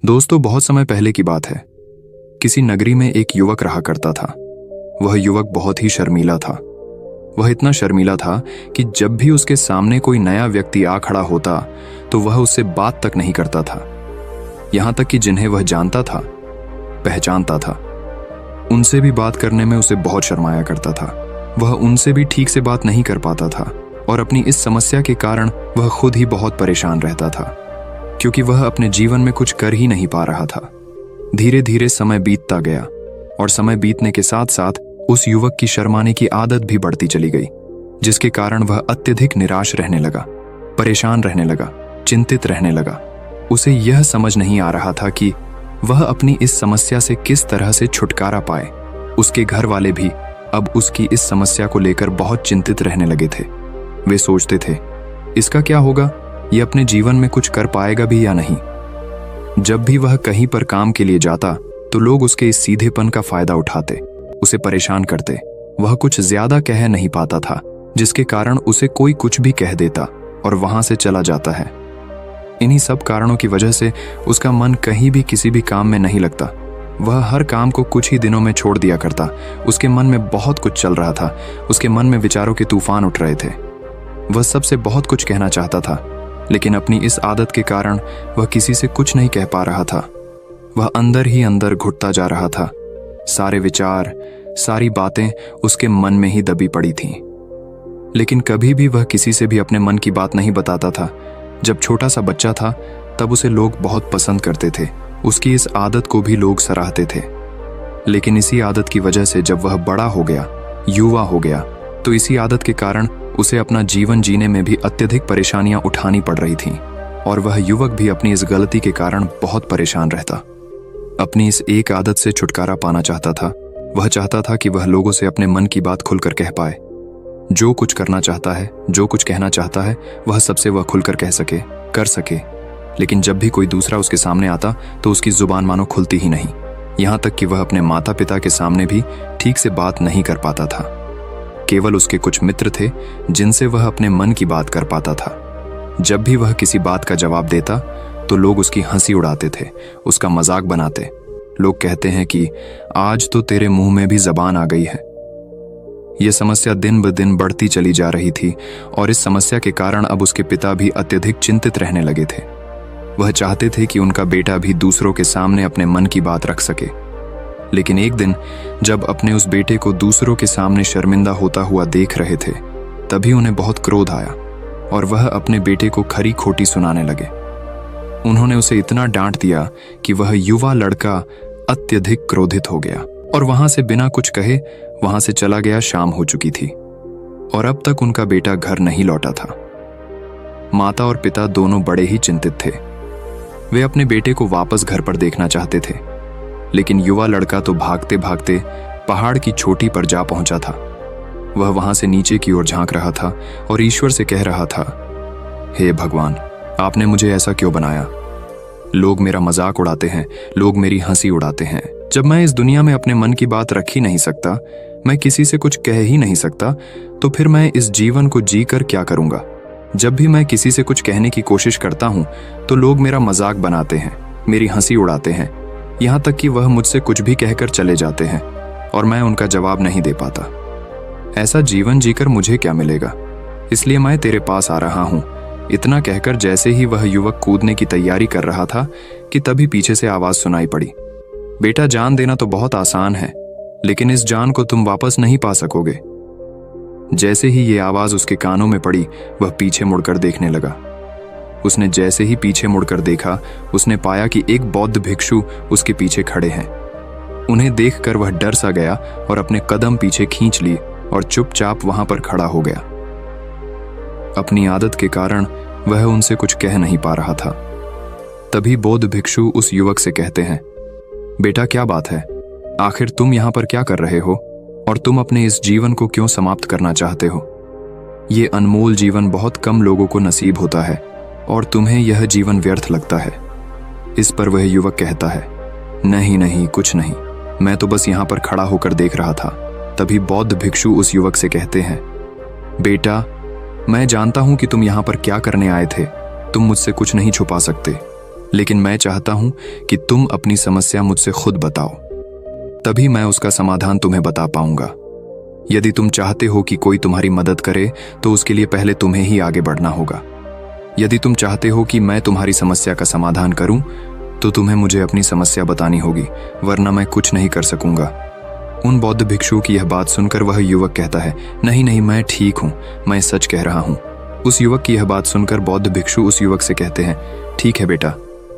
दोस्तों, बहुत समय पहले की बात है। किसी नगरी में एक युवक रहा करता था। वह युवक बहुत ही शर्मीला था। वह इतना शर्मीला था कि जब भी उसके सामने कोई नया व्यक्ति आ खड़ा होता तो वह उससे बात तक नहीं करता था। यहां तक कि जिन्हें वह जानता था, पहचानता था, उनसे भी बात करने में उसे बहुत शर्माया करता था। वह उनसे भी ठीक से बात नहीं कर पाता था और अपनी इस समस्या के कारण वह खुद ही बहुत परेशान रहता था, क्योंकि वह अपने जीवन में कुछ कर ही नहीं पा रहा था। धीरे धीरे समय बीतता गया और समय बीतने के साथ साथ उस युवक की शर्माने की आदत भी बढ़ती चली गई, जिसके कारण वह अत्यधिक निराश रहने लगा, परेशान रहने लगा, चिंतित रहने लगा। उसे यह समझ नहीं आ रहा था कि वह अपनी इस समस्या से किस तरह से छुटकारा पाए। उसके घर वाले भी अब उसकी इस समस्या को लेकर बहुत चिंतित रहने लगे थे। वे सोचते थे, इसका क्या होगा, ये अपने जीवन में कुछ कर पाएगा भी या नहीं। जब भी वह कहीं पर काम के लिए जाता तो लोग उसके इस सीधेपन का फायदा उठाते, उसे परेशान करते। वह कुछ ज्यादा कह नहीं पाता था, जिसके कारण उसे कोई कुछ भी कह देता और वहां से चला जाता है। इन्हीं सब कारणों की वजह से उसका मन कहीं भी किसी भी काम में नहीं लगता। वह हर काम को कुछ ही दिनों में छोड़ दिया करता। उसके मन में बहुत कुछ चल रहा था। उसके मन में विचारों के तूफान उठ रहे थे। वह सबसे बहुत कुछ कहना चाहता था, लेकिन अपनी इस आदत के कारण वह किसी से कुछ नहीं कह पा रहा था। वह अंदर ही अंदर घुटता जा रहा था। सारे विचार, सारी बातें उसके मन में ही दबी पड़ी थीं। लेकिन कभी भी वह किसी से भी अपने मन की बात नहीं बताता था। जब छोटा सा बच्चा था तब उसे लोग बहुत पसंद करते थे। उसकी इस आदत को भी लोग सराहते थे। लेकिन इसी आदत की वजह से जब वह बड़ा हो गया, युवा हो गया, तो इसी आदत के कारण उसे अपना जीवन जीने में भी अत्यधिक परेशानियां उठानी पड़ रही थीं और वह युवक भी अपनी इस गलती के कारण बहुत परेशान रहता। अपनी इस एक आदत से छुटकारा पाना चाहता था। वह चाहता था कि वह लोगों से अपने मन की बात खुलकर कह पाए। जो कुछ करना चाहता है, जो कुछ कहना चाहता है, वह सबसे वह खुलकर कह सके, कर सके। लेकिन जब भी कोई दूसरा उसके सामने आता तो उसकी जुबान मानो खुलती ही नहीं। यहां तक कि वह अपने माता पिता के सामने भी ठीक से बात नहीं कर पाता था। केवल उसके कुछ मित्र थे जिनसे वह अपने मन की बात कर पाता था। जब भी वह किसी बात का जवाब देता तो लोग उसकी हंसी उड़ाते थे, उसका मजाक बनाते। लोग कहते हैं कि आज तो तेरे मुंह में भी जबान आ गई है। यह समस्या दिन ब दिन बढ़ती चली जा रही थी और इस समस्या के कारण अब उसके पिता भी अत्यधिक चिंतित रहने लगे थे। वह चाहते थे कि उनका बेटा भी दूसरों के सामने अपने मन की बात रख सके। लेकिन एक दिन जब अपने उस बेटे को दूसरों के सामने शर्मिंदा होता हुआ देख रहे थे, तभी उन्हें बहुत क्रोध आया और वह अपने बेटे को खरी खोटी सुनाने लगे। उन्होंने उसे इतना डांट दिया कि वह युवा लड़का अत्यधिक क्रोधित हो गया और वहां से बिना कुछ कहे वहां से चला गया। शाम हो चुकी थी और अब तक उनका बेटा घर नहीं लौटा था। माता और पिता दोनों बड़े ही चिंतित थे। वे अपने बेटे को वापस घर पर देखना चाहते थे, लेकिन युवा लड़का तो भागते भागते पहाड़ की चोटी पर जा पहुंचा था। वह वहां से नीचे की ओर झांक रहा था और ईश्वर से कह रहा था, हे भगवान, आपने मुझे ऐसा क्यों बनाया? लोग मेरा मजाक उड़ाते हैं, लोग मेरी हंसी उड़ाते हैं। जब मैं इस दुनिया में अपने मन की बात रख ही नहीं सकता, मैं किसी से कुछ कह ही नहीं सकता, तो फिर मैं इस जीवन को जी कर क्या करूंगा? जब भी मैं किसी से कुछ कहने की कोशिश करता हूं तो लोग मेरा मजाक बनाते हैं, मेरी हंसी उड़ाते हैं, यहां तक कि वह मुझसे कुछ भी कहकर चले जाते हैं और मैं उनका जवाब नहीं दे पाता। ऐसा जीवन जीकर मुझे क्या मिलेगा? इसलिए मैं तेरे पास आ रहा हूं। इतना कहकर जैसे ही वह युवक कूदने की तैयारी कर रहा था कि तभी पीछे से आवाज सुनाई पड़ी, बेटा, जान देना तो बहुत आसान है, लेकिन इस जान को तुम वापस नहीं पा सकोगे। जैसे ही ये आवाज उसके कानों में पड़ी, वह पीछे मुड़कर देखने लगा। उसने जैसे ही पीछे मुड़कर देखा, उसने पाया कि एक बौद्ध भिक्षु उसके पीछे खड़े हैं। उन्हें देखकर वह डर सा गया और अपने कदम पीछे खींच लिए और चुपचाप वहां पर खड़ा हो गया। अपनी आदत के कारण वह उनसे कुछ कह नहीं पा रहा था। तभी बौद्ध भिक्षु उस युवक से कहते हैं, बेटा, क्या बात है? आखिर तुम यहां पर क्या कर रहे हो और तुम अपने इस जीवन को क्यों समाप्त करना चाहते हो? ये अनमोल जीवन बहुत कम लोगों को नसीब होता है और तुम्हें यह जीवन व्यर्थ लगता है। इस पर वह युवक कहता है, नहीं नहीं, कुछ नहीं, मैं तो बस यहां पर खड़ा होकर देख रहा था। तभी बौद्ध भिक्षु उस युवक से कहते हैं, बेटा, मैं जानता हूं कि तुम यहां पर क्या करने आए थे। तुम मुझसे कुछ नहीं छुपा सकते, लेकिन मैं चाहता हूं कि तुम अपनी समस्या मुझसे खुद बताओ, तभी मैं उसका समाधान तुम्हें बता पाऊंगा। यदि तुम चाहते हो कि कोई तुम्हारी मदद करे तो उसके लिए पहले तुम्हें ही आगे बढ़ना होगा। यदि तुम चाहते हो कि मैं तुम्हारी समस्या का समाधान करूं तो तुम्हें मुझे अपनी समस्या बतानी होगी, वरना मैं कुछ नहीं कर सकूंगा। उन बौद्ध भिक्षु की यह बात सुनकर वह युवक कहता है, नहीं नहीं, मैं ठीक हूं, मैं सच कह रहा हूं। उस युवक की यह बात सुनकर बौद्ध भिक्षु उस युवक से कहते हैं, ठीक है बेटा,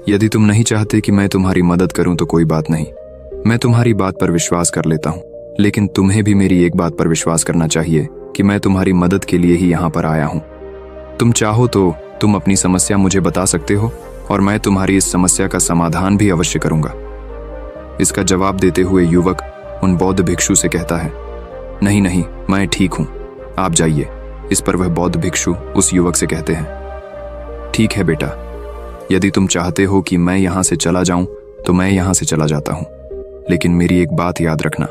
यदि तुम नहीं चाहते कि मैं तुम्हारी मदद करूं तो कोई बात नहीं, मैं तुम्हारी बात पर विश्वास कर लेता हूं। लेकिन तुम्हें भी मेरी एक बात पर विश्वास करना चाहिए कि मैं तुम्हारी मदद के लिए ही यहाँ पर आया हूँ। तुम चाहो तो तुम अपनी समस्या मुझे बता सकते हो और मैं तुम्हारी इस समस्या का समाधान भी अवश्य करूंगा। इसका जवाब देते हुए युवक उन बौद्ध भिक्षु से कहता है, नहीं नहीं, मैं ठीक हूं, आप जाइए। इस पर वह बौद्ध भिक्षु उस युवक से कहते हैं, ठीक है बेटा, यदि तुम चाहते हो कि मैं यहां से चला जाऊं तो मैं यहां से चला जाता हूं, लेकिन मेरी एक बात याद रखना,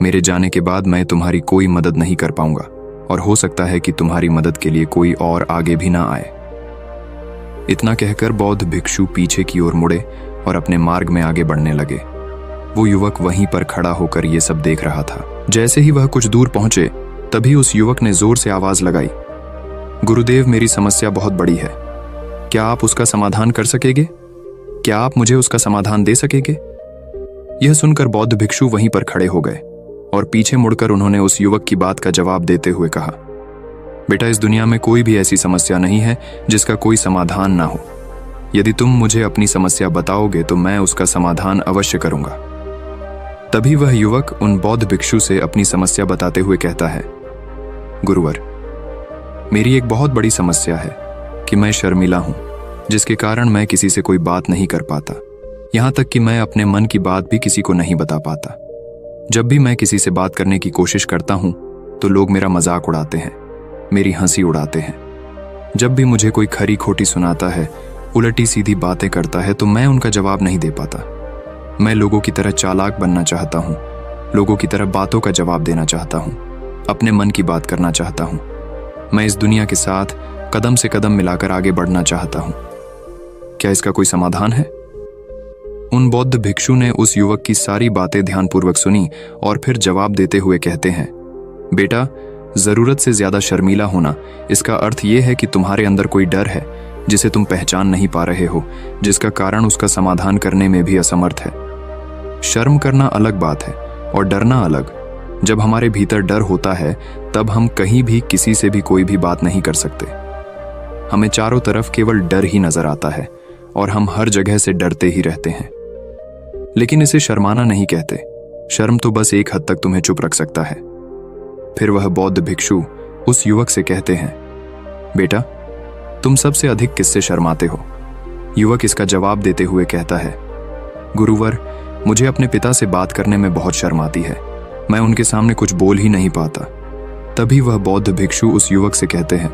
मेरे जाने के बाद मैं तुम्हारी कोई मदद नहीं कर पाऊंगा और हो सकता है कि तुम्हारी मदद के लिए कोई और आगे भी ना आए। इतना कहकर बौद्ध भिक्षु पीछे की ओर मुड़े और अपने मार्ग में आगे बढ़ने लगे। वो युवक वहीं पर खड़ा होकर ये सब देख रहा था। जैसे ही वह कुछ दूर पहुंचे तभी उस युवक ने जोर से आवाज लगाई, गुरुदेव, मेरी समस्या बहुत बड़ी है, क्या आप उसका समाधान कर सकेंगे? क्या आप मुझे उसका समाधान दे सकेंगे? यह सुनकर बौद्ध भिक्षु वहीं पर खड़े हो गए और पीछे मुड़कर उन्होंने उस युवक की बात का जवाब देते हुए कहा, बेटा, इस दुनिया में कोई भी ऐसी समस्या नहीं है जिसका कोई समाधान ना हो। यदि तुम मुझे अपनी समस्या बताओगे तो मैं उसका समाधान अवश्य करूंगा। तभी वह युवक उन बौद्ध भिक्षु से अपनी समस्या बताते हुए कहता है, गुरुवर, मेरी एक बहुत बड़ी समस्या है कि मैं शर्मिला हूं, जिसके कारण मैं किसी से कोई बात नहीं कर पाता। यहां तक कि मैं अपने मन की बात भी किसी को नहीं बता पाता। जब भी मैं किसी से बात करने की कोशिश करता हूं तो लोग मेरा मजाक उड़ाते हैं, मेरी हंसी उड़ाते हैं। जब भी मुझे कोई खरी खोटी सुनाता है, उलटी सीधी बातें करता है, तो मैं उनका जवाब नहीं दे पाता। मैं लोगों की तरह चालाक बनना चाहता हूं, लोगों की तरह बातों का जवाब देना चाहता हूं, अपने मन की बात करना चाहता हूं। मैं इस दुनिया के साथ कदम से कदम मिलाकर आगे बढ़ना चाहता हूं। क्या इसका कोई समाधान है? उन बौद्ध भिक्षु ने उस युवक की सारी बातें ध्यानपूर्वक सुनी और फिर जवाब देते हुए कहते हैं, बेटा, जरूरत से ज्यादा शर्मीला होना, इसका अर्थ यह है कि तुम्हारे अंदर कोई डर है जिसे तुम पहचान नहीं पा रहे हो, जिसका कारण उसका समाधान करने में भी असमर्थ है। शर्म करना अलग बात है और डरना अलग। जब हमारे भीतर डर होता है तब हम कहीं भी किसी से भी कोई भी बात नहीं कर सकते। हमें चारों तरफ केवल डर ही नजर आता है और हम हर जगह से डरते ही रहते हैं। लेकिन इसे शर्माना नहीं कहते। शर्म तो बस एक हद तक तुम्हें चुप रख सकता है। फिर वह बौद्ध भिक्षु उस युवक से कहते हैं, बेटा, तुम सबसे अधिक किससे शर्माते हो? युवक इसका जवाब देते हुए कहता है, गुरुवर, मुझे अपने पिता से बात करने में बहुत शर्म आती है। मैं उनके सामने कुछ बोल ही नहीं पाता। तभी वह बौद्ध भिक्षु उस युवक से कहते हैं,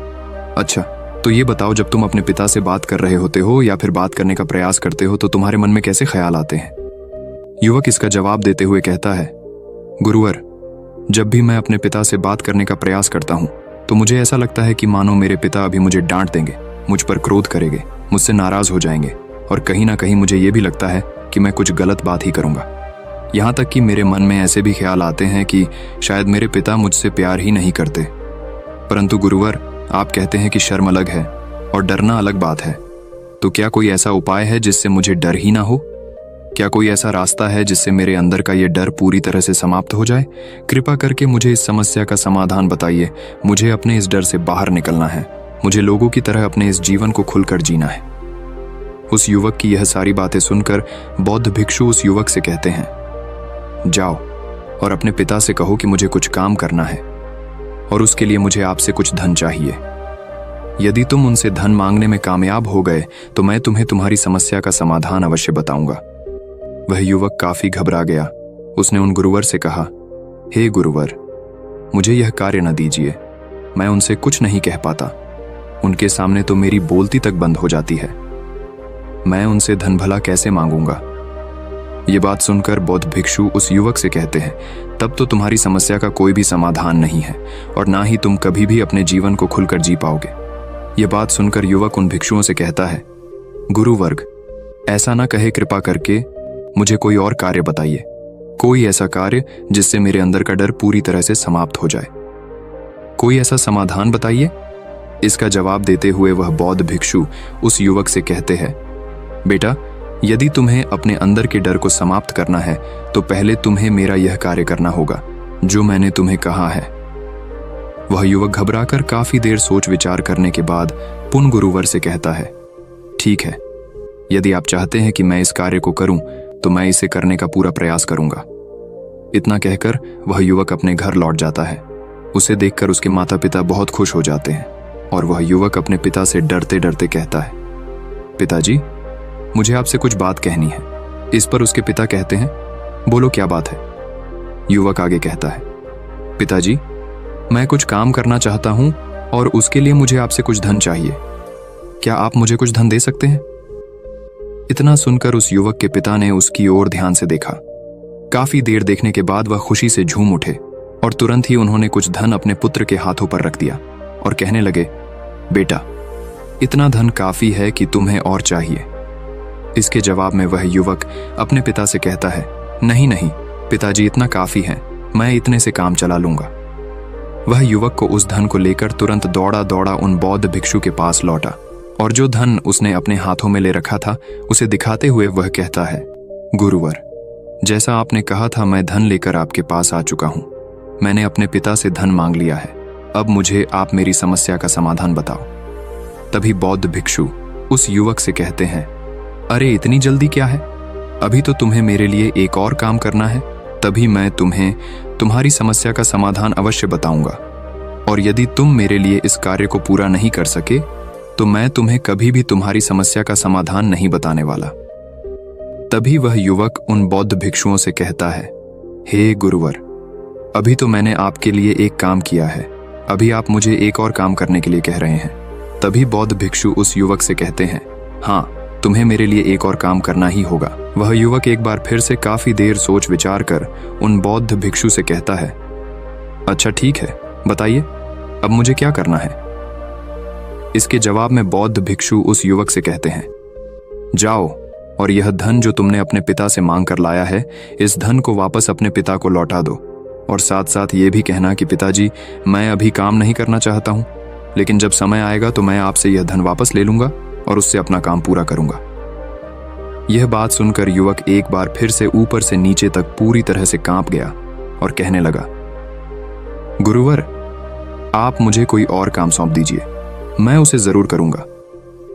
अच्छा, तो ये बताओ, जब तुम अपने पिता से बात कर रहे होते हो या फिर बात करने का प्रयास करते हो तो तुम्हारे मन में कैसे ख्याल आते हैं? युवक इसका जवाब देते हुए कहता है, गुरुवर, जब भी मैं अपने पिता से बात करने का प्रयास करता हूं तो मुझे ऐसा लगता है कि मानो मेरे पिता अभी मुझे डांट देंगे, मुझ पर क्रोध करेंगे, मुझसे नाराज हो जाएंगे और कहीं ना कहीं मुझे यह भी लगता है कि मैं कुछ गलत बात ही करूंगा। यहां तक कि मेरे मन में ऐसे भी ख्याल आते हैं कि शायद मेरे पिता मुझसे प्यार ही नहीं करते। परंतु गुरुवर, आप कहते हैं कि शर्म अलग है और डरना अलग बात है, तो क्या कोई ऐसा उपाय है जिससे मुझे डर ही ना हो? क्या कोई ऐसा रास्ता है जिससे मेरे अंदर का ये डर पूरी तरह से समाप्त हो जाए? कृपा करके मुझे इस समस्या का समाधान बताइए। मुझे अपने इस डर से बाहर निकलना है। मुझे लोगों की तरह अपने इस जीवन को खुलकर जीना है। उस युवक की यह सारी बातें सुनकर बौद्ध भिक्षु उस युवक से कहते हैं, जाओ और अपने पिता से कहो कि मुझे कुछ काम करना है और उसके लिए मुझे आपसे कुछ धन चाहिए। यदि तुम उनसे धन मांगने में कामयाब हो गए तो मैं तुम्हें तुम्हारी समस्या का समाधान अवश्य बताऊंगा। वह युवक काफी घबरा गया। उसने उन गुरुवर से कहा, हे गुरुवर, मुझे यह कार्य न दीजिए। मैं उनसे कुछ नहीं कह पाता। उनके सामने तो मेरी बोलती तक बंद हो जाती है। मैं उनसे धन भला कैसे मांगूंगा? ये बात सुनकर बौद्ध भिक्षु उस युवक से कहते हैं, तब तो तुम्हारी समस्या का कोई भी समाधान नहीं है और ना ही तुम कभी भी अपने जीवन को खुलकर जी पाओगे। ये बात सुनकर युवक उन भिक्षुओं से कहता है, गुरुवर्ग, ऐसा ना कहे, कृपा करके मुझे कोई और कार्य बताइए, कोई ऐसा कार्य जिससे मेरे अंदर का डर पूरी तरह से समाप्त हो जाए। कोई ऐसा समाधान बताइए। इसका जवाब देते हुए वह बौद्ध भिक्षु उस युवक से कहते हैं, बेटा, यदि तुम्हें अपने अंदर के डर को समाप्त करना है तो पहले तुम्हें मेरा यह कार्य करना होगा जो मैंने तुम्हें कहा है। वह युवक घबराकर काफी देर सोच विचार करने के बाद पुन गुरुवर से कहता है, ठीक है, यदि आप चाहते हैं कि मैं इस कार्य को करूं तो मैं इसे करने का पूरा प्रयास करूंगा। इतना कहकर वह युवक अपने घर लौट जाता है। उसे देखकर उसके माता पिता बहुत खुश हो जाते हैं और वह युवक अपने पिता से डरते डरते कहता है, पिताजी, मुझे आपसे कुछ बात कहनी है। इस पर उसके पिता कहते हैं, बोलो क्या बात है। युवक आगे कहता है, पिताजी, मैं कुछ काम करना चाहता हूं और उसके लिए मुझे आपसे कुछ धन चाहिए। क्या आप मुझे कुछ धन दे सकते हैं? इतना सुनकर उस युवक के पिता ने उसकी ओर ध्यान से देखा। काफी देर देखने के बाद वह खुशी से झूम उठे और तुरंत ही उन्होंने कुछ धन अपने पुत्र के हाथों पर रख दिया और कहने लगे, बेटा, इतना धन काफी है कि तुम्हें और चाहिए। इसके जवाब में वह युवक अपने पिता से कहता है, नहीं नहीं पिताजी, इतना काफी है, मैं इतने से काम चला लूंगा। वह युवक को उस धन को लेकर तुरंत दौड़ा दौड़ा उन बौद्ध भिक्षु के पास लौटा और जो धन उसने अपने हाथों में ले रखा था उसे दिखाते हुए वह कहता है, गुरुवर, जैसा आपने कहा था मैं धन लेकर आपके पास आ चुका हूं। मैंने अपने पिता से धन मांग लिया है। अब मुझे आप मेरी समस्या का समाधान बताओ। तभी बौद्ध भिक्षु उस युवक से कहते हैं, अरे इतनी जल्दी क्या है? अभी तो तुम्हें मेरे लिए एक और काम करना है, तभी मैं तुम्हें तुम्हारी समस्या का समाधान अवश्य बताऊंगा। और यदि तुम मेरे लिए इस कार्य को पूरा नहीं कर सके तो मैं तुम्हें कभी भी तुम्हारी समस्या का समाधान नहीं बताने वाला। तभी वह युवक उन बौद्ध भिक्षुओं से कहता है, हे गुरुवर, अभी तो मैंने आपके लिए एक काम किया है, अभी आप मुझे एक और काम करने के लिए कह रहे हैं। तभी बौद्ध भिक्षु उस युवक से कहते हैं, हाँ, तुम्हें मेरे लिए एक और काम करना ही होगा। वह युवक एक बार फिर से काफी देर सोच विचार कर उन बौद्ध भिक्षु से कहता है, अच्छा ठीक है, बताइए अब मुझे क्या करना है। इसके जवाब में बौद्ध भिक्षु उस युवक से कहते हैं, जाओ और यह धन जो तुमने अपने पिता से मांग कर लाया है, इस धन को वापस अपने पिता को लौटा दो और साथ साथ ये भी कहना कि पिताजी, मैं अभी काम नहीं करना चाहता हूं, लेकिन जब समय आएगा तो मैं आपसे यह धन वापस ले लूंगा और उससे अपना काम पूरा करूंगा। यह बात सुनकर युवक एक बार फिर से ऊपर से नीचे तक पूरी तरह से कांप गया और कहने लगा, गुरुवर, आप मुझे कोई और काम सौंप दीजिए, मैं उसे जरूर करूंगा।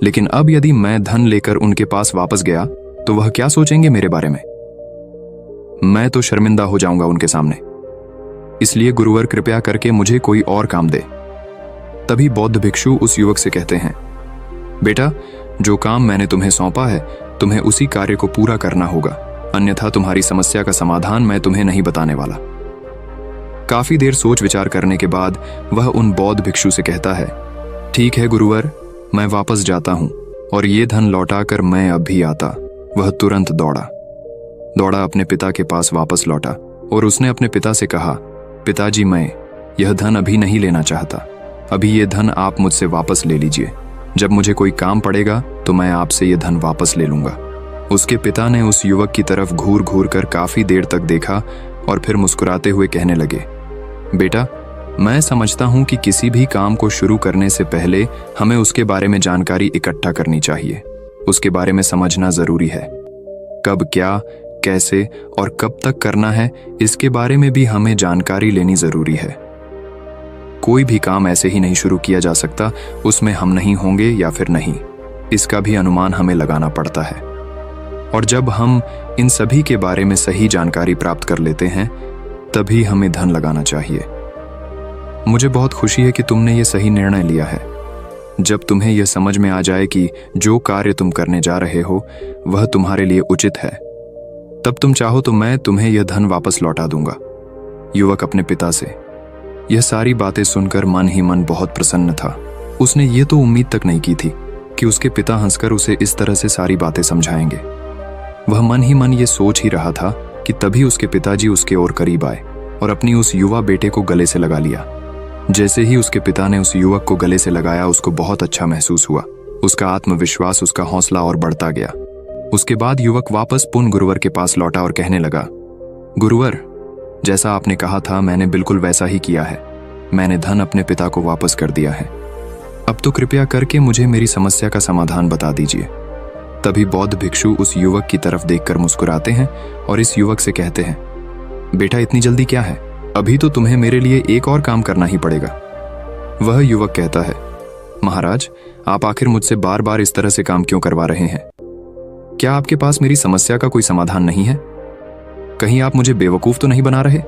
लेकिन अब यदि मैं धन लेकर उनके पास वापस गया तो वह क्या सोचेंगे मेरे बारे में? मैं तो शर्मिंदा हो जाऊंगा उनके सामने। इसलिए गुरुवर, कृपया करके मुझे कोई और काम दे। तभी बौद्ध भिक्षु उस युवक से कहते हैं, बेटा, जो काम मैंने तुम्हें सौंपा है तुम्हें उसी कार्य को पूरा करना होगा, अन्यथा तुम्हारी समस्या का समाधान मैं तुम्हें नहीं बताने वाला। काफी देर सोच विचार करने के बाद वह उन बौद्ध भिक्षु से कहता है, ठीक है गुरुवर, मैं वापस जाता हूं और ये धन लौटाकर मैं अब भी आता। वह तुरंत दौड़ा अपने पिता के पास वापस लौटा और उसने अपने पिता से कहा, पिताजी, मैं यह धन अभी नहीं लेना चाहता, अभी ये धन आप मुझसे वापस ले लीजिए। जब मुझे कोई काम पड़ेगा तो मैं आपसे ये धन वापस ले लूंगा। उसके पिता ने उस युवक की तरफ घूर घूर कर काफी देर तक देखा और फिर मुस्कुराते हुए कहने लगे, बेटा, मैं समझता हूं कि किसी भी काम को शुरू करने से पहले हमें उसके बारे में जानकारी इकट्ठा करनी चाहिए। उसके बारे में समझना जरूरी है। कब, क्या, कैसे और कब तक करना है, इसके बारे में भी हमें जानकारी लेनी जरूरी है। कोई भी काम ऐसे ही नहीं शुरू किया जा सकता, उसमें हम नहीं होंगे या फिर नहीं, इसका भी अनुमान हमें लगाना पड़ता है। और जब हम इन सभी के बारे में सही जानकारी प्राप्त कर लेते हैं तभी हमें धन लगाना चाहिए। मुझे बहुत खुशी है कि तुमने ये सही निर्णय लिया है। जब तुम्हें यह समझ में आ जाए कि जो कार्य तुम करने जा रहे हो वह तुम्हारे लिए उचित है, तब तुम चाहो तो मैं तुम्हें यह धन वापस लौटा दूंगा। युवक अपने पिता से यह सारी बातें सुनकर मन ही मन बहुत प्रसन्न था। उसने ये तो उम्मीद तक नहीं की थी कि उसके पिता हंसकर उसे इस तरह से सारी बातें समझाएंगे। वह मन ही मन ये सोच ही रहा था कि तभी उसके पिताजी उसके और करीब आए और अपनी उस युवा बेटे को गले से लगा लिया। जैसे ही उसके पिता ने उस युवक को गले से लगाया, उसको बहुत अच्छा महसूस हुआ। उसका आत्मविश्वास, उसका हौसला और बढ़ता गया। उसके बाद युवक वापस पुन गुरुवर के पास लौटा और कहने लगा, गुरुवर, जैसा आपने कहा था मैंने बिल्कुल वैसा ही किया है। मैंने धन अपने पिता को वापस कर दिया है। अब तो कृपया करके मुझे मेरी समस्या का समाधान बता दीजिए। तभी बौद्ध भिक्षु उस युवक की तरफ देखकर मुस्कुराते हैं और इस युवक से कहते हैं, बेटा इतनी जल्दी क्या है, अभी तो तुम्हें मेरे लिए एक और काम करना ही पड़ेगा। वह युवक कहता है, महाराज, आप आखिर मुझसे बार बार इस तरह से काम क्यों करवा रहे हैं? क्या आपके पास मेरी समस्या का कोई समाधान नहीं है? कहीं आप मुझे बेवकूफ तो नहीं बना रहे?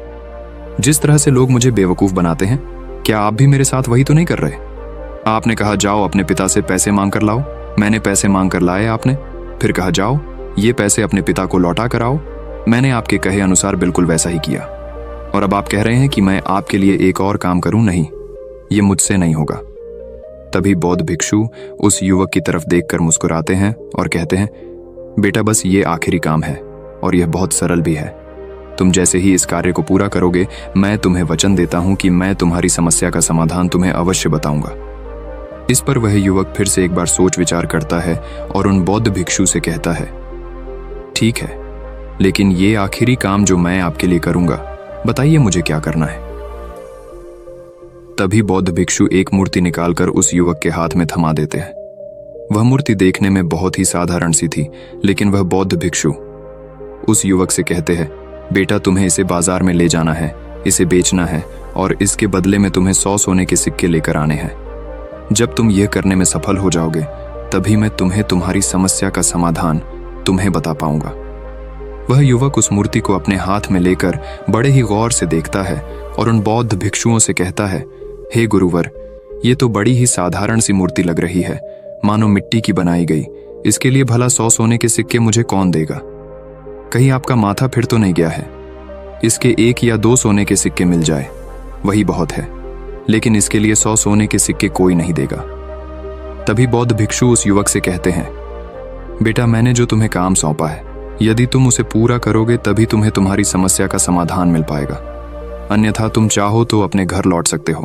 जिस तरह से लोग मुझे बेवकूफ बनाते हैं, क्या आप भी मेरे साथ वही तो नहीं कर रहे? आपने कहा जाओ अपने पिता से पैसे मांग कर लाओ, मैंने पैसे मांग कर लाए आपने, फिर कहा जाओ ये पैसे अपने पिता को लौटा कर आओ, मैंने आपके कहे अनुसार बिल्कुल वैसा ही किया। और अब आप कह रहे हैं कि मैं आपके लिए एक और काम करूं? नहीं, ये मुझसे नहीं होगा। तभी बौद्ध भिक्षु उस युवक की तरफ देखकर मुस्कुराते हैं और कहते हैं, बेटा बस ये आखिरी काम है और यह बहुत सरल भी है। तुम जैसे ही इस कार्य को पूरा करोगे, मैं तुम्हें वचन देता हूं कि मैं तुम्हारी समस्या का समाधान तुम्हें अवश्य बताऊंगा। इस पर वह युवक फिर से एक बार सोच विचार करता है और उन बौद्ध भिक्षु से कहता है, ठीक है, लेकिन ये आखिरी काम जो मैं आपके लिए करूंगा, बताइए मुझे क्या करना है। तभी बौद्ध भिक्षु एक मूर्ति निकालकर उस युवक के हाथ में थमा देते हैं। वह मूर्ति देखने में बहुत ही साधारण सी थी, लेकिन वह बौद्ध भिक्षु उस युवक से कहते हैं, बेटा तुम्हें इसे बाजार में ले जाना है, इसे बेचना है और इसके बदले में तुम्हें 100 सोने के सिक्के लेकर आने हैं। जब तुम यह करने में सफल हो जाओगे, तभी मैं तुम्हें तुम्हारी समस्या का समाधान तुम्हें बता पाऊंगा। वह युवक उस मूर्ति को अपने हाथ में लेकर बड़े ही गौर से देखता है और उन बौद्ध भिक्षुओं से कहता है, हे गुरुवर, ये तो बड़ी ही साधारण सी मूर्ति लग रही है, मानो मिट्टी की बनाई गई। इसके लिए भला 100 सोने के सिक्के मुझे कौन देगा? कहीं आपका माथा फिर तो नहीं गया है? इसके 1 या 2 सोने के सिक्के मिल जाए, वही बहुत है, लेकिन इसके लिए 100 सोने के सिक्के कोई नहीं देगा। तभी बौद्ध भिक्षु उस युवक से कहते हैं, बेटा मैंने जो तुम्हें काम सौंपा है, यदि तुम उसे पूरा करोगे तभी तुम्हें तुम्हारी समस्या का समाधान मिल पाएगा, अन्यथा तुम चाहो तो अपने घर लौट सकते हो,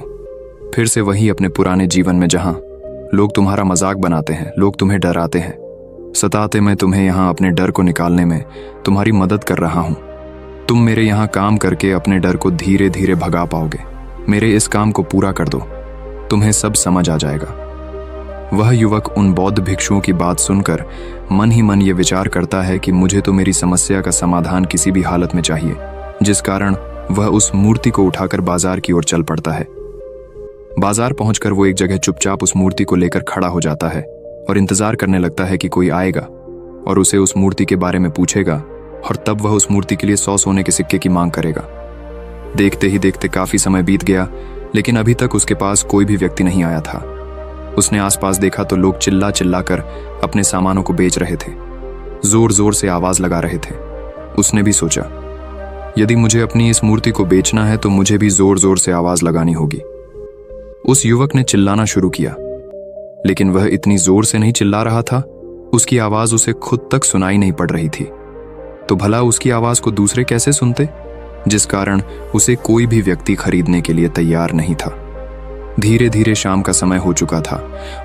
फिर से वही अपने पुराने जीवन में जहां लोग तुम्हारा मजाक बनाते हैं, लोग तुम्हें डराते हैं, सताते। मैं तुम्हें यहाँ अपने डर को निकालने में तुम्हारी मदद कर रहा हूँ। तुम मेरे यहाँ काम करके अपने डर को धीरे धीरे भगा पाओगे। मेरे इस काम को पूरा कर दो, तुम्हें सब समझ आ जाएगा। वह युवक उन बौद्ध भिक्षुओं की बात सुनकर मन ही मन ये विचार करता है कि मुझे तो मेरी समस्या का समाधान किसी भी हालत में चाहिए, जिस कारण वह उस मूर्ति को उठाकर बाजार की ओर चल पड़ता है। बाजार पहुंचकर वो एक जगह चुपचाप उस मूर्ति को लेकर खड़ा हो जाता है और इंतजार करने लगता है कि कोई आएगा और उसे उस मूर्ति के बारे में पूछेगा, और तब वह उस मूर्ति के लिए 100 सोने के सिक्के की मांग करेगा। देखते ही देखते काफी समय बीत गया, लेकिन अभी तक उसके पास कोई भी व्यक्ति नहीं आया था। उसने आसपास देखा तो लोग चिल्ला चिल्ला कर अपने सामानों को बेच रहे थे, जोर जोर से आवाज लगा रहे थे। उसने भी सोचा, यदि मुझे अपनी इस मूर्ति को बेचना है तो मुझे भी जोर जोर से आवाज लगानी होगी। उस युवक ने चिल्लाना शुरू किया, लेकिन वह इतनी जोर से नहीं चिल्ला रहा था, उसकी आवाज उसे खुद तक सुनाई नहीं पड़ रही थी। तो भला उसकी आवाज को दूसरे कैसे सुनते, जिस कारण उसे कोई भी व्यक्ति खरीदने के लिए तैयार नहीं था। धीरे धीरे शाम का समय हो चुका था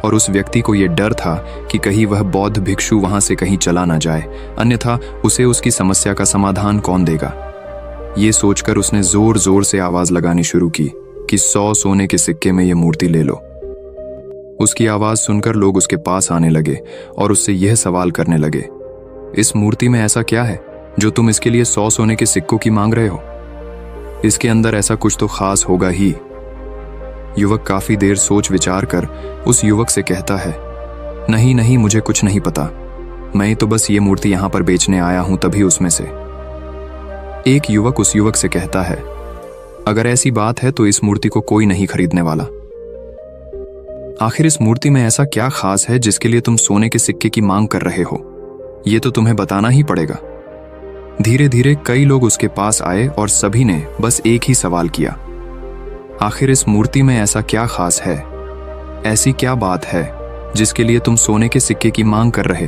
और उस व्यक्ति को यह डर था कि कहीं वह बौद्ध भिक्षु वहां से कहीं चला ना जाए, अन्यथा उसे उसकी समस्या का समाधान कौन देगा। ये सोचकर उसने जोर जोर से आवाज लगानी शुरू की कि 100 सोने के सिक्के में यह मूर्ति ले लो। उसकी आवाज सुनकर लोग उसके पास आने लगे और उससे यह सवाल करने लगे, इस मूर्ति में ऐसा क्या है जो तुम इसके लिए 100 सोने के सिक्कों की मांग रहे हो? इसके अंदर ऐसा कुछ तो खास होगा ही। युवक काफी देर सोच विचार कर उस युवक से कहता है, नहीं नहीं, मुझे कुछ नहीं पता, मैं तो बस ये मूर्ति यहां पर बेचने आया हूं। तभी उसमें से एक युवक उस युवक से कहता है, अगर ऐसी बात है तो इस मूर्ति को कोई नहीं खरीदने वाला। आखिर इस मूर्ति में ऐसा क्या खास है जिसके लिए तुम सोने के सिक्के की मांग कर रहे हो? ये तो तुम्हें बताना ही पड़ेगा। धीरे धीरे कई लोग उसके पास आए और सभी ने बस एक ही सवाल किया, आखिर इस मूर्ति में ऐसा क्या खास है, ऐसी क्या बात है जिसके लिए तुम सोने के सिक्के की मांग कर रहे?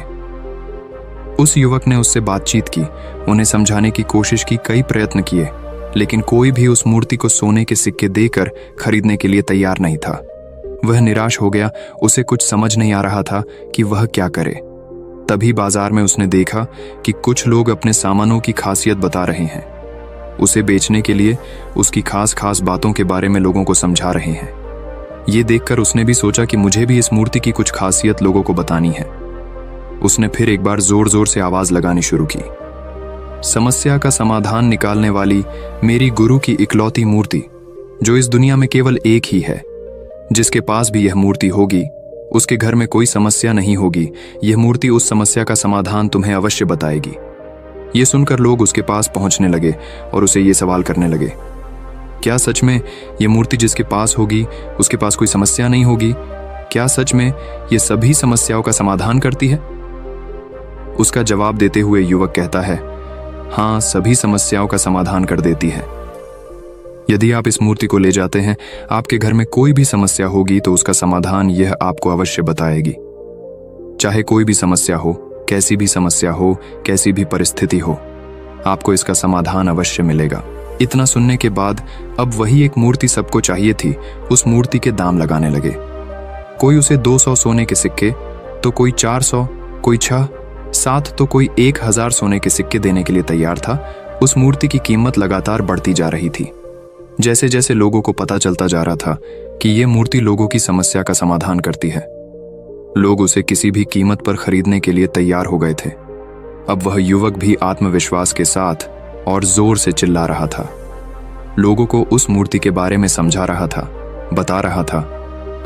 उस युवक ने उससे बातचीत की, उन्हें समझाने की कोशिश की, कई प्रयत्न किए, लेकिन कोई भी उस मूर्ति को सोने के सिक्के देकर खरीदने के लिए तैयार नहीं था। वह निराश हो गया, उसे कुछ समझ नहीं आ रहा था कि वह क्या करे। तभी बाजार में उसने देखा कि कुछ लोग अपने सामानों की खासियत बता रहे हैं, उसे बेचने के लिए उसकी खास खास बातों के बारे में लोगों को समझा रहे हैं। ये देखकर उसने भी सोचा कि मुझे भी इस मूर्ति की कुछ खासियत लोगों को बतानी है। उसने फिर एक बार जोर जोर से आवाज लगानी शुरू की, समस्या का समाधान निकालने वाली मेरी गुरु की इकलौती मूर्ति, जो इस दुनिया में केवल एक ही है। जिसके पास भी यह मूर्ति होगी उसके घर में कोई समस्या नहीं होगी। यह मूर्ति उस समस्या का समाधान तुम्हें अवश्य बताएगी। ये सुनकर लोग उसके पास पहुंचने लगे और उसे ये सवाल करने लगे, क्या सच में ये मूर्ति जिसके पास होगी उसके पास कोई समस्या नहीं होगी? क्या सच में ये सभी समस्याओं का समाधान करती है? उसका जवाब देते हुए युवक कहता है, हाँ, सभी समस्याओं का समाधान कर देती है। यदि आप इस मूर्ति को ले जाते हैं, आपके घर में कोई भी समस्या होगी तो उसका समाधान यह आपको अवश्य बताएगी। चाहे कोई भी समस्या हो, कैसी भी समस्या हो, कैसी भी परिस्थिति हो, आपको इसका समाधान अवश्य मिलेगा। इतना सुनने के बाद अब वही एक मूर्ति सबको चाहिए थी, उस मूर्ति के दाम लगाने लगे। कोई उसे 200 सोने के सिक्के, तो कोई 400, कोई 6, 7, तो कोई 1000 सोने के सिक्के देने के लिए तैयार था। उस मूर्ति की कीमत लगातार बढ़ती जा रही थी। जैसे जैसे लोगों को पता चलता जा रहा था कि ये मूर्ति लोगों की समस्या का समाधान करती है, लोग उसे किसी भी कीमत पर खरीदने के लिए तैयार हो गए थे। अब वह युवक भी आत्मविश्वास के साथ और जोर से चिल्ला रहा था, लोगों को उस मूर्ति के बारे में समझा रहा था, बता रहा था।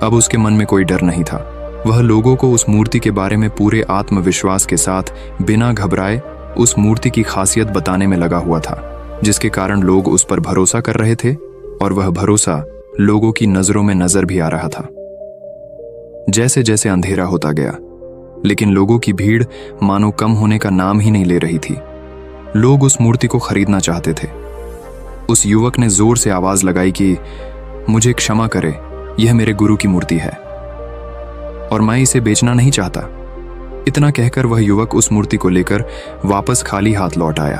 अब उसके मन में कोई डर नहीं था। वह लोगों को उस मूर्ति के बारे में पूरे आत्मविश्वास के साथ बिना घबराए उस मूर्ति की खासियत बताने में लगा हुआ था, जिसके कारण लोग उस पर भरोसा कर रहे थे और वह भरोसा लोगों की नजरों में नजर भी आ रहा था। जैसे जैसे अंधेरा होता गया, लेकिन लोगों की भीड़ मानो कम होने का नाम ही नहीं ले रही थी। लोग उस मूर्ति को खरीदना चाहते थे। उस युवक ने जोर से आवाज लगाई कि मुझे क्षमा करे, यह मेरे गुरु की मूर्ति है और मैं इसे बेचना नहीं चाहता। इतना कहकर वह युवक उस मूर्ति को लेकर वापस खाली हाथ लौट आया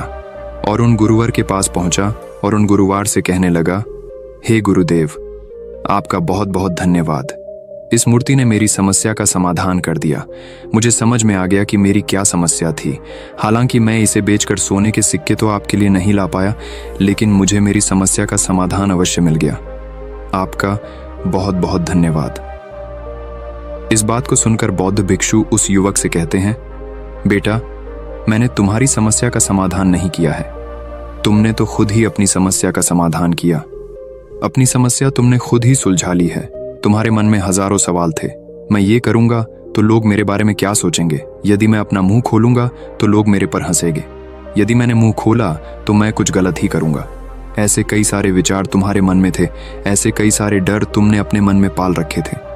और उन गुरुवर के पास पहुंचा और उन गुरुवार से कहने लगा, हे गुरुदेव, आपका बहुत बहुत धन्यवाद। इस मूर्ति ने मेरी समस्या का समाधान कर दिया। मुझे समझ में आ गया कि मेरी क्या समस्या थी। हालांकि मैं इसे बेचकर सोने के सिक्के तो आपके लिए नहीं ला पाया, लेकिन मुझे मेरी समस्या का समाधान अवश्य मिल गया। आपका बहुत बहुत धन्यवाद। इस बात को सुनकर बौद्ध भिक्षु उस युवक से कहते हैं, बेटा, मैंने तुम्हारी समस्या का समाधान नहीं किया है, तुमने तो खुद ही अपनी समस्या का समाधान किया। अपनी समस्या तुमने खुद ही सुलझा ली है। तुम्हारे मन में हजारों सवाल थे, मैं ये करूंगा तो लोग मेरे बारे में क्या सोचेंगे, यदि मैं अपना मुंह खोलूंगा तो लोग मेरे पर हंसेंगे, यदि मैंने मुंह खोला तो मैं कुछ गलत ही करूंगा। ऐसे कई सारे विचार तुम्हारे मन में थे, ऐसे कई सारे डर तुमने अपने मन में पाल रखे थे।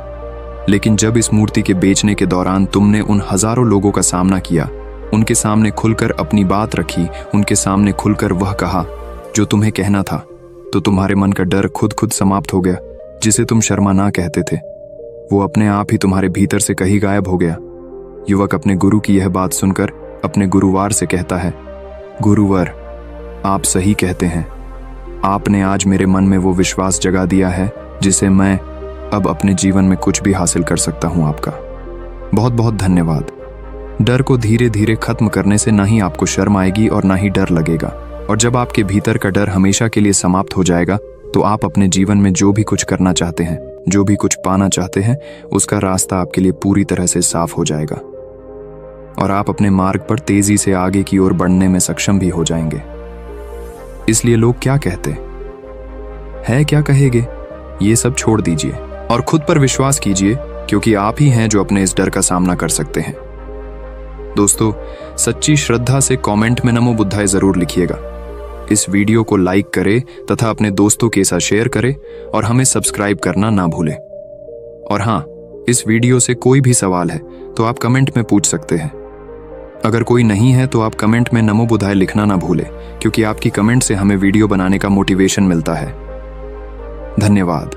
लेकिन जब इस मूर्ति के बेचने के दौरान तुमने उन हजारों लोगों का सामना किया, उनके सामने खुलकर अपनी बात रखी, उनके सामने खुलकर वह कहा जो तुम्हें कहना था, तो तुम्हारे मन का डर खुद खुद समाप्त हो गया। जिसे तुम शर्मा ना कहते थे, वो अपने आप ही तुम्हारे भीतर से कहीं गायब हो गया। युवक अपने गुरु की यह बात सुनकर अपने गुरुवार से कहता है, गुरुवर, आप सही कहते हैं। आपने आज मेरे मन में वो विश्वास जगा दिया है जिसे मैं अब अपने जीवन में कुछ भी हासिल कर सकता हूं। आपका बहुत बहुत धन्यवाद। डर को धीरे धीरे खत्म करने से ना ही आपको शर्म आएगी और ना ही डर लगेगा, और जब आपके भीतर का डर हमेशा के लिए समाप्त हो जाएगा तो आप अपने जीवन में जो भी कुछ करना चाहते हैं, जो भी कुछ पाना चाहते हैं, उसका रास्ता आपके लिए पूरी तरह से साफ हो जाएगा और आप अपने मार्ग पर तेजी से आगे की ओर बढ़ने में सक्षम भी हो जाएंगे। इसलिए लोग क्या कहते हैं, क्या कहेंगे, ये सब छोड़ दीजिए और खुद पर विश्वास कीजिए, क्योंकि आप ही हैं जो अपने इस डर का सामना कर सकते हैं। दोस्तों, सच्ची श्रद्धा से कमेंट में नमो बुद्धाय जरूर लिखिएगा। इस वीडियो को लाइक करें तथा अपने दोस्तों के साथ शेयर करें और हमें सब्सक्राइब करना ना भूलें। और हाँ, इस वीडियो से कोई भी सवाल है तो आप कमेंट में पूछ सकते हैं। अगर कोई नहीं है तो आप कमेंट में नमो बुद्धाय लिखना ना भूलें, क्योंकि आपकी कमेंट से हमें वीडियो बनाने का मोटिवेशन मिलता है। धन्यवाद।